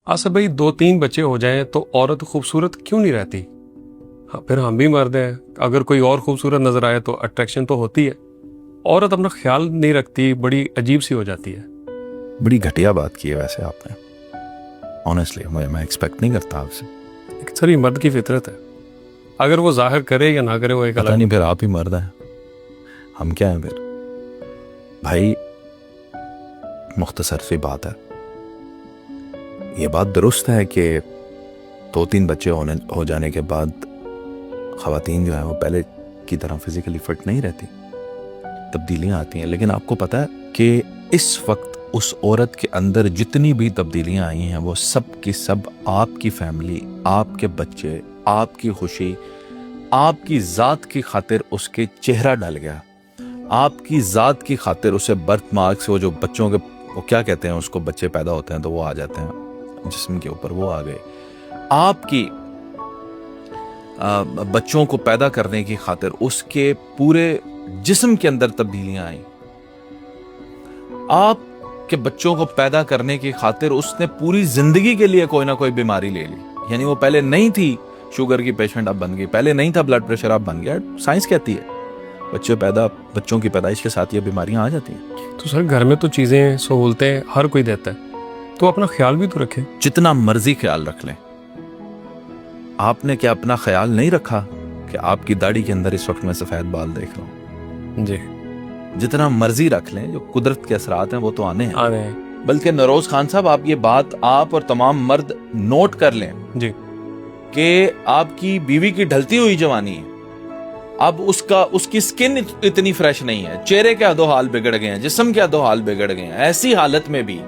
आसफ भाई, 2-3 बच्चे हो जाएं तो औरत खूबसूरत क्यों नहीं रहती? हाँ, फिर हम भी मर्द हैं। अगर कोई और खूबसूरत नजर आए तो अट्रैक्शन तो होती है। औरत अपना ख्याल नहीं रखती, बड़ी अजीब सी हो जाती है। बड़ी घटिया बात की है वैसे आपने। ऑनेस्टली मैं एक्सपेक्ट नहीं करता आपसे। लेकिन सर, ये मर्द की फितरत है। अगर वो जाहिर करे या ना करे, वो एक पता अलग। नहीं फिर आप ही मर्द हैं, हम क्या हैं फिर? भाई मुख्तसर सी बात है। ये बात दुरुस्त है कि 2-3 बच्चे हो जाने के बाद ख़वातीन जो है वो पहले की तरह फिजिकली फिट नहीं रहती, तब्दीलियां आती हैं। लेकिन आपको पता है कि इस वक्त उस औरत के अंदर जितनी भी तब्दीलियां आई हैं वो सब की सब आपकी फैमिली, आपके बच्चे, आपकी खुशी, आपकी ज़ात की खातिर उसके चेहरा डल गया। आपकी ज़ात की खातिर उसे बर्थ मार्क से, वो जो बच्चों के, वो क्या कहते हैं उसको, बच्चे पैदा होते हैं तो वो आ जाते हैं जिस्म के ऊपर, वो आ गए। आपकी बच्चों को पैदा करने की खातिर उसके पूरे जिस्म के अंदर तब्दीलियां आई। आपके बच्चों को पैदा करने की खातिर उसने पूरी जिंदगी के लिए कोई ना कोई बीमारी ले ली। यानी वो पहले नहीं थी शुगर की पेशेंट, अब बन गई। पहले नहीं था ब्लड प्रेशर, अब बन गया। साइंस कहती है बच्चों की पैदाइश के साथ ये बीमारियां आ जाती हैं। तो सर, घर में तो चीजें, सहूलतें हर कोई देता है, तो अपना ख्याल भी तो रखे। जितना मर्जी ख्याल रख लें, आपने क्या अपना ख्याल नहीं रखा कि आपकी दाढ़ी के अंदर इस वक्त मैं सफेद बाल देख रहा हूं? जी, जितना मर्जी रख लें, जो कुदरत के असरात हैं वो तो आने हैं। आ रहे हैं। बल्कि नरोज खान साहब, आप ये बात आप और तमाम मर्द नोट कर लें जी। कि आपकी बीवी की ढलती हुई जवानी है, अब उसकी स्किन इतनी फ्रेश नहीं है, चेहरे के अधो हाल बिगड़ गए हैं, जिस्म के अधो हाल बिगड़ गए हैं। ऐसी हालत में भी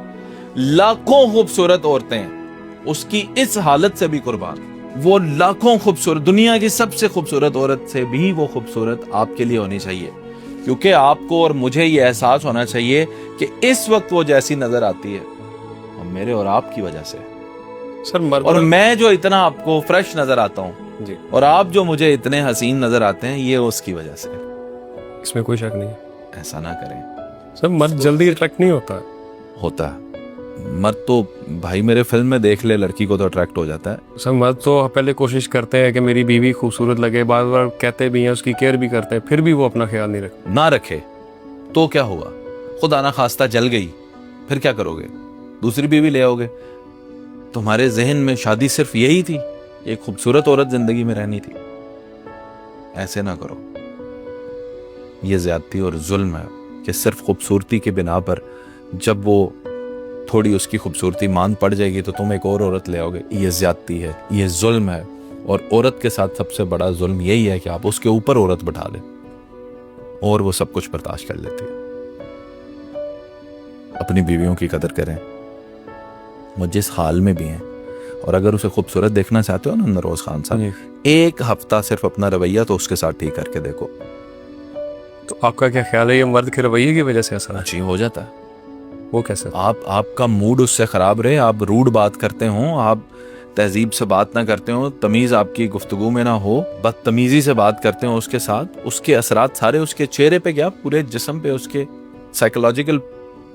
लाखों खूबसूरत औरतें उसकी इस हालत से भी कुर्बान। वो लाखों खूबसूरत, दुनिया की सबसे खूबसूरत औरत से भी वो खूबसूरत आपके लिए होनी चाहिए, क्योंकि आपको और मुझे ये एहसास होना चाहिए कि इस वक्त वो जैसी नजर आती है वो मेरे और आपकी वजह से। सर, मर्द और मैं जो इतना आपको फ्रेश नजर आता हूँ जी, और आप जो मुझे इतने हसीन नजर आते हैं, ये उसकी वजह से। इसमें कोई शक नहीं है। ऐसा ना करें। सर, मर्द जल्दी अट्रैक्ट नहीं होता। होता है मर्द तो, भाई मेरे फिल्म में देख ले, लड़की को तो अट्रैक्ट हो जाता है। सर, मर्द तो पहले कोशिश करते हैं कि मेरी बीवी खूबसूरत लगे, बार बार कहते भी हैं, उसकी केयर भी करते हैं, फिर भी वो अपना ख्याल नहीं रखते। ना रखे तो क्या हुआ? खुदा ना खास्ता जल गई, फिर क्या करोगे? दूसरी बीवी ले आओगे। तुम्हारे जहन में शादी सिर्फ यही थी, एक खूबसूरत औरत जिंदगी में रहनी थी। ऐसे ना करो, ये ज्यादती और जुल्म है कि सिर्फ खूबसूरती के बिना पर जब वो थोड़ी उसकी खूबसूरती मान पड़ जाएगी तो तुम एक और औरत ले आओगे। ये ज्यादती है, ये जुल्म है। और औरत के साथ सबसे बड़ा जुल्म यही है कि आप उसके ऊपर औरत बैठा लें और वो सब कुछ बर्दाश्त कर लेती है। अपनी बीवियों की कदर करें, वो जिस हाल में भी हैं। और अगर उसे खूबसूरत देखना चाहते हो ना नरोज खान साहब, एक हफ्ता सिर्फ अपना रवैया तो उसके साथ ठीक करके देखो। तो आपका क्या ख्याल है, ये मर्द के रवैये की वजह से ऐसा जी हो जाता है। वो कैसे? आपका मूड उससे खराब रहे, आप रूड बात करते हो, आप तहजीब से बात ना करते हो, तमीज आपकी गुफ्तगू में ना हो, बदतमीजी से बात करते हो उसके साथ, उसके असरात सारे उसके चेहरे पे, क्या पूरे जिस्म पे उसके साइकोलॉजिकल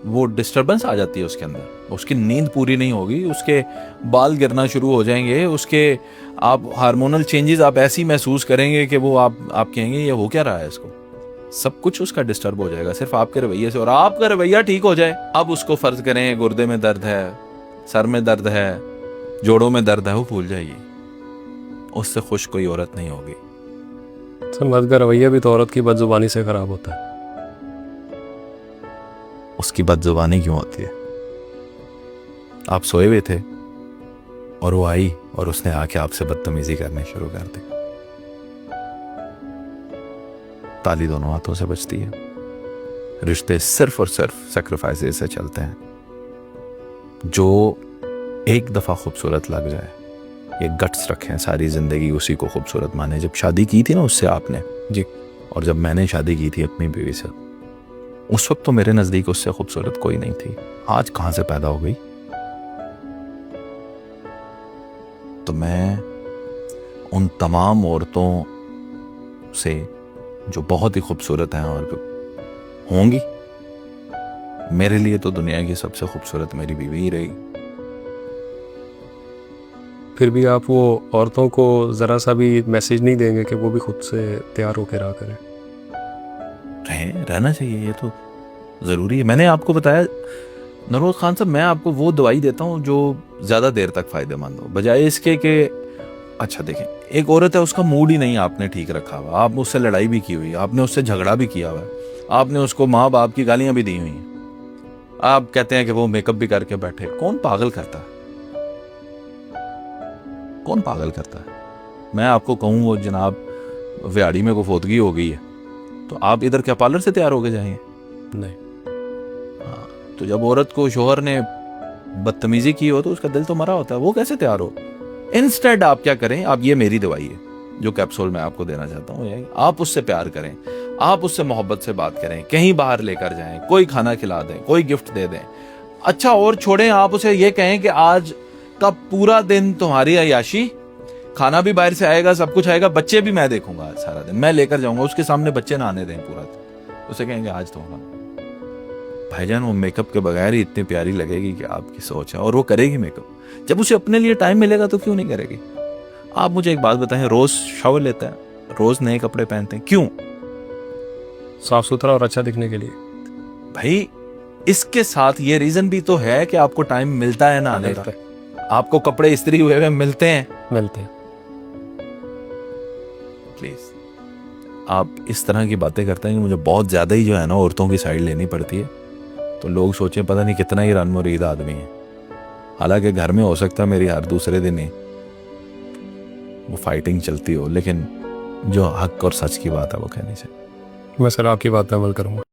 वो डिस्टर्बेंस आ जाती है उसके अंदर। उसकी नींद पूरी नहीं होगी, उसके बाल गिरना शुरू हो जाएंगे, उसके आप हार्मोनल चेंजेस आप ऐसी महसूस करेंगे कि वो आप कहेंगे ये हो क्या रहा है इसको। सब कुछ उसका डिस्टर्ब हो जाएगा सिर्फ आपके रवैये से। और आपका रवैया ठीक हो जाए, अब उसको फर्ज करें गुर्दे में दर्द है, सर में दर्द है, जोड़ों में दर्द है, वो भूल जाएगी। उससे खुश कोई औरत नहीं होगी। सर, मर्द का रवैया भी तो औरत की बदजुबानी से खराब होता है। उसकी बदजुबानी क्यों होती है? आप सोए हुए थे और वो आई और उसने आके आपसे बदतमीजी करने शुरू कर दी। ताली दोनों हाथों से बचती है। रिश्ते सिर्फ और सिर्फ सेक्रीफाइसेस से चलते हैं। जो एक दफा खूबसूरत लग जाए, ये गट्स रखें, सारी जिंदगी उसी को खूबसूरत माने। जब शादी की थी ना उससे आपने जी, और जब मैंने शादी की थी अपनी बीवी से, उस वक्त तो मेरे नजदीक उससे खूबसूरत कोई नहीं थी। आज कहां से पैदा हो गई? तो मैं उन तमाम औरतों से जो बहुत ही खूबसूरत हैं और होंगी, मेरे लिए तो दुनिया की सबसे खूबसूरत मेरी बीवी ही रहेगी। फिर भी आप वो औरतों को ज़रा सा भी मैसेज नहीं देंगे कि वो भी खुद से तैयार होकर रहा करें? रहना चाहिए, ये तो ज़रूरी है। मैंने आपको बताया नरोज खान साहब, मैं आपको वो दवाई देता हूँ जो ज़्यादा देर तक फ़ायदेमंद हो, बजाय इसके कि अच्छा देखें, एक औरत है, उसका मूड ही नहीं आपने ठीक रखा हुआ, आपने उससे लड़ाई भी की हुई, आपने उससे झगड़ा भी किया हुआ है, आपने उसको माँ बाप की गालियाँ भी दी हुई हैं, आप कहते हैं कि वो मेकअप भी करके बैठे। कौन पागल करता है? कौन पागल करता है? मैं आपको कहूँ वो जनाब व्याड़ी में को फोतगी हो गई है, तो आप इधर क्या पार्लर से तैयार होके जाएंगे? नहीं। हाँ, तो जब औरत को शोहर ने बदतमीजी की हो तो उसका दिल तो मरा होता है, वो कैसे तैयार हो? इंस्टेड आप क्या करें, आप ये मेरी दवाई है जो कैप्सूल मैं आपको देना चाहता हूँ, आप उससे प्यार करें, आप उससे मोहब्बत से बात करें, कहीं बाहर लेकर जाएं, कोई खाना खिला दें, कोई गिफ्ट दे दें। अच्छा, और छोड़ें, आप उसे ये कहें कि आज का पूरा दिन तुम्हारी अय्याशी, खाना भी बाहर से आएगा, सब कुछ आएगा, बच्चे भी मैं देखूंगा, आज सारा दिन मैं लेकर जाऊंगा, उसके सामने बच्चे ना आने दें पूरा दिन, उसे कहेंगे आज तो भाईजान वो मेकअप के बगैर ही इतनी प्यारी लगेगी कि आपकी सोच है, और वो करेगी मेकअप। जब उसे अपने लिए टाइम मिलेगा तो क्यों नहीं करेगी? आप मुझे एक बात बताएं, रोज शावर लेता है, रोज नए कपड़े पहनते हैं, क्यों? साफ सुथरा और अच्छा दिखने के लिए। भाई इसके साथ ये रीजन भी तो है कि आपको टाइम मिलता है ना आने का, आपको कपड़े इस्त्री हुए मिलते हैं। प्लीज, आप इस तरह की बातें करते हैं कि मुझे बहुत ज्यादा ही जो है ना औरतों की साइड लेनी पड़ती है, तो लोग सोचें पता नहीं कितना ही रनमुरीद आदमी है। हालांकि घर में हो सकता है मेरी हर दूसरे दिन ही वो फाइटिंग चलती हो, लेकिन जो हक और सच की बात है वो कहनी चाहिए। मैं सर आपकी बात पे अमल करूंगा।